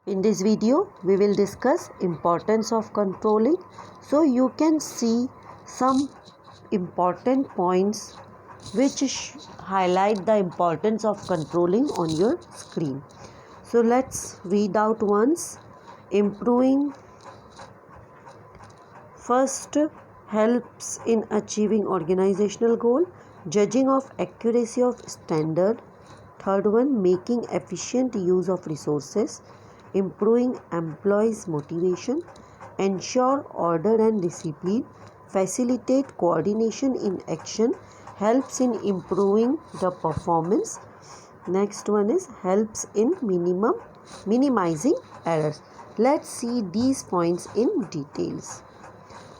In this video, we will discuss importance of controlling. So you can see some important points which highlight the importance of controlling on your screen. So let's read out once. Improving first helps in achieving organizational goal. Judging of accuracy of standard. Third one, making efficient use of resources, improving employees' motivation, ensure order and discipline, facilitate coordination in action, helps in improving the performance. Next one is helps in minimizing errors. Let's see these points in details.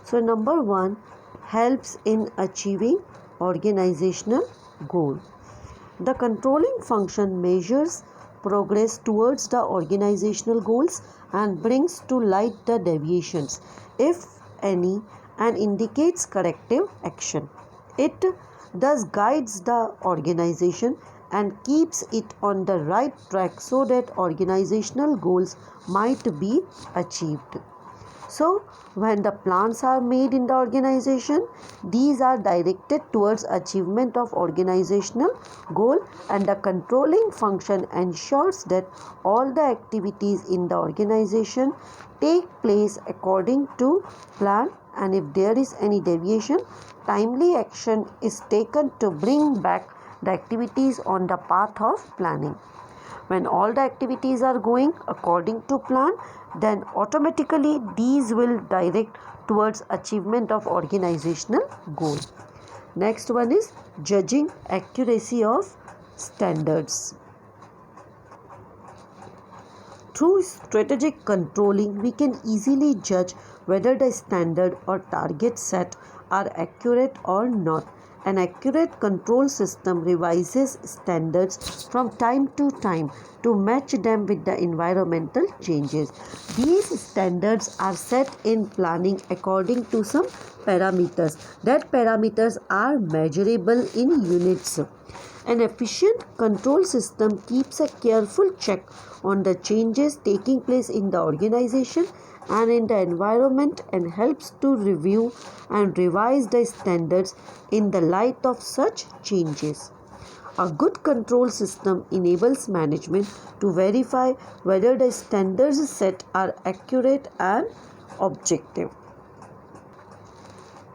So number 1, helps in achieving organizational goal. The controlling function measures progress towards the organizational goals and brings to light the deviations, if any, and indicates corrective action. It thus guides the organization and keeps it on the right track so that organizational goals might be achieved. So, when the plans are made in the organization, these are directed towards achievement of organizational goal, and the controlling function ensures that all the activities in the organization take place according to plan, and if there is any deviation, timely action is taken to bring back the activities on the path of planning. When all the activities are going according to plan, then automatically these will direct towards achievement of organizational goal. Next one is judging accuracy of standards. Through strategic controlling, we can easily judge whether the standard or target set are accurate or not. An accurate control system revises standards from time to time to match them with the environmental changes. These standards are set in planning according to some parameters. That parameters are measurable in units. An efficient control system keeps a careful check on the changes taking place in the organization and in the environment and helps to review and revise the standards in the light of such changes. A good control system enables management to verify whether the standards set are accurate and objective.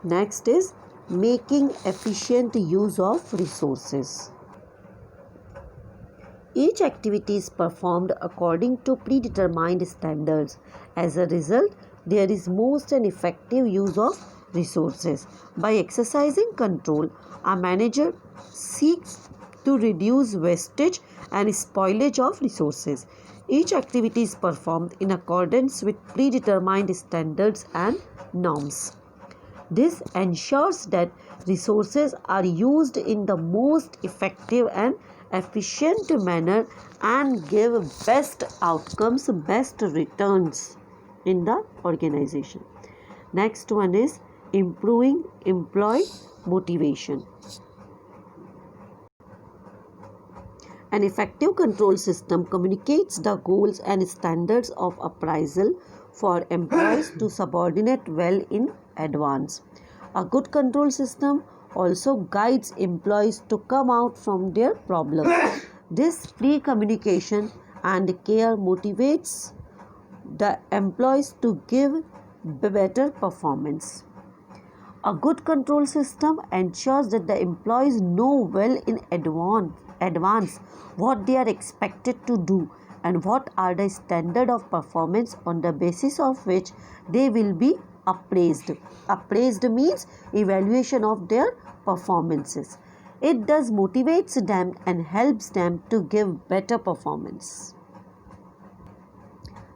Next is making efficient use of resources. Each activity is performed according to predetermined standards. As a result, there is most and effective use of resources. By exercising control, a manager seeks to reduce wastage and spoilage of resources. Each activity is performed in accordance with predetermined standards and norms. This ensures that resources are used in the most effective and efficient manner and give best outcomes, best returns in the organization. Next one is improving employee motivation. An effective control system communicates the goals and standards of appraisal for employees to subordinate well in advance. A good control system also guides employees to come out from their problems. This free communication and care motivates the employees to give better performance. A good control system ensures that the employees know well in advance what they are expected to do and what are the standard of performance on the basis of which they will be appraised. Appraised means evaluation of their performances. It thus motivates them and helps them to give better performance.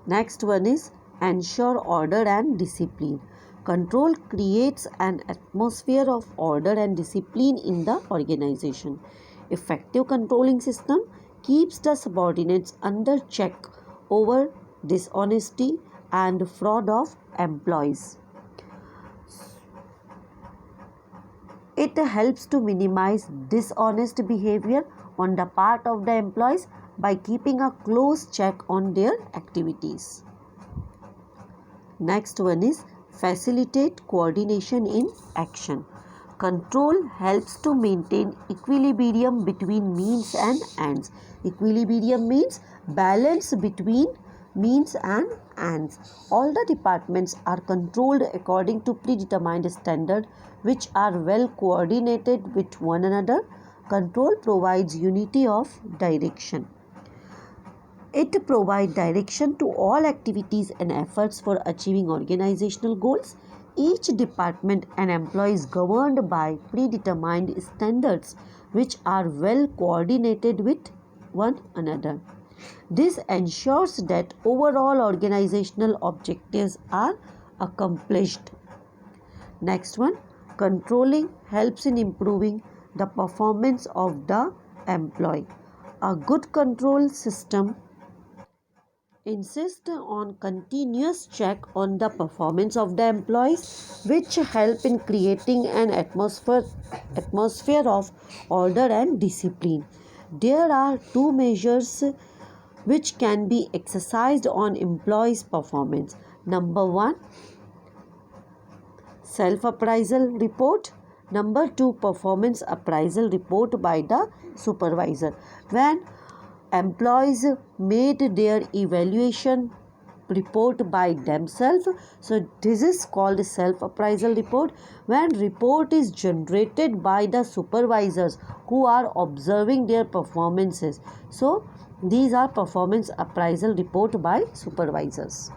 Next one is ensure order and discipline. Control creates an atmosphere of order and discipline in the organization. Effective controlling system keeps the subordinates under check over dishonesty and fraud of employees. It helps to minimize dishonest behavior on the part of the employees by keeping a close check on their activities. Next one is facilitate coordination in action. Control helps to maintain equilibrium between means and ends. Equilibrium means balance between means and ends. All the departments are controlled according to predetermined standards which are well coordinated with one another. Control provides unity of direction. It provides direction to all activities and efforts for achieving organizational goals. Each department and employee is governed by predetermined standards which are well coordinated with one another. This ensures that overall organizational objectives are accomplished. Next one, controlling helps in improving the performance of the employee. A good control system insist on continuous check on the performance of the employees, which help in creating an atmosphere of order and discipline. There are two measures which can be exercised on employees' performance. Number 1, self-appraisal report. Number 2, performance appraisal report by the supervisor. When employees made their evaluation report by themselves, so this is called self-appraisal report. When report is generated by the supervisors who are observing their performances, so these are performance appraisal report by supervisors.